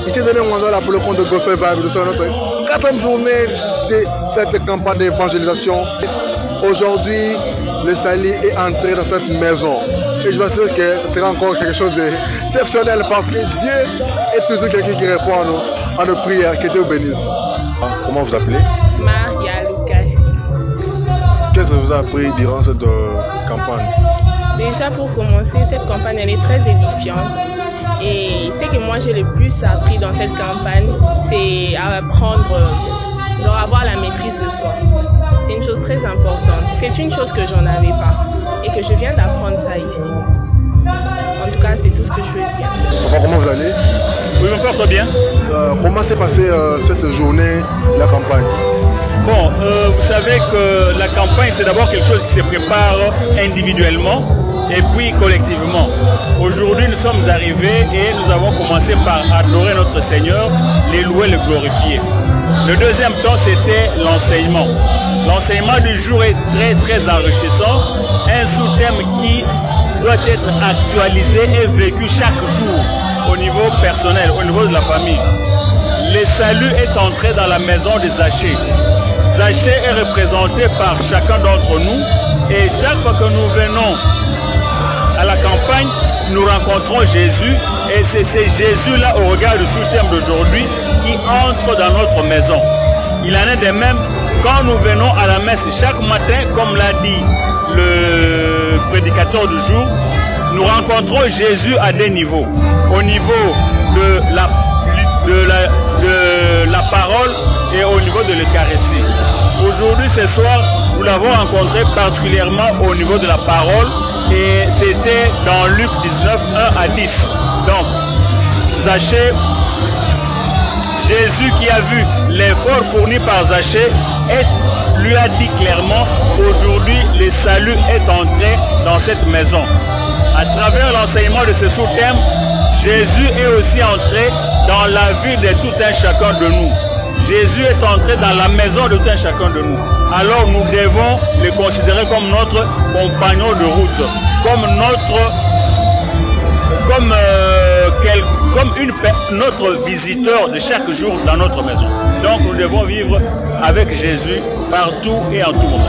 Ici, donné un mandat pour le compte de Gospel Bible de notre 4e journée de cette campagne d'évangélisation. Aujourd'hui, le Sali est entré dans cette maison. Et je m'assure que ce sera encore quelque chose d'exceptionnel parce que Dieu est toujours quelqu'un qui répond à nos prières. Que Dieu vous bénisse. Comment vous appelez? Maria Lucas. Qu'est-ce que vous avez appris durant cette campagne? Déjà pour commencer, cette campagne elle est très édifiante. Et ce que moi j'ai le plus appris dans cette campagne, c'est à apprendre, genre avoir la maîtrise de soi. C'est une chose très importante. C'est une chose que j'en avais pas et que je viens d'apprendre ça ici. En tout cas, c'est tout ce que je veux dire. Papa, comment vous allez? Oui, je me porte bien. Comment s'est passée cette journée de la campagne? Bon, vous savez que la campagne, c'est d'abord quelque chose qui se prépare individuellement et puis collectivement. Aujourd'hui, nous sommes arrivés et nous avons commencé par adorer notre Seigneur, les louer, le glorifier. Le deuxième temps, c'était l'enseignement. L'enseignement du jour est très, très enrichissant. Un sous-thème qui doit être actualisé et vécu chaque jour au niveau personnel, au niveau de la famille. Le salut est entré dans la maison de Zachée. Zachée est représenté par chacun d'entre nous et chaque fois que nous venons à la campagne, nous rencontrons Jésus et c'est Jésus-là au regard du sous-thème d'aujourd'hui qui entre dans notre maison. Il en est de même quand nous venons à la messe chaque matin, comme l'a dit le prédicateur du jour, nous rencontrons Jésus à des niveaux. Au niveau de la parole et au niveau de l'Eucharistie. Aujourd'hui, ce soir, nous l'avons rencontré particulièrement au niveau de la parole et c'était dans Luc 19, 1 à 10. Donc, Zachée, Jésus qui a vu l'effort fourni par Zachée lui a dit clairement, aujourd'hui, le salut est entré dans cette maison. À travers l'enseignement de ce sous-thème, Jésus est aussi entré dans la vie de tout un chacun de nous. Jésus est entré dans la maison de tout un chacun de nous. Alors nous devons le considérer comme notre compagnon de route, notre visiteur de chaque jour dans notre maison. Donc nous devons vivre avec Jésus partout et en tout moment.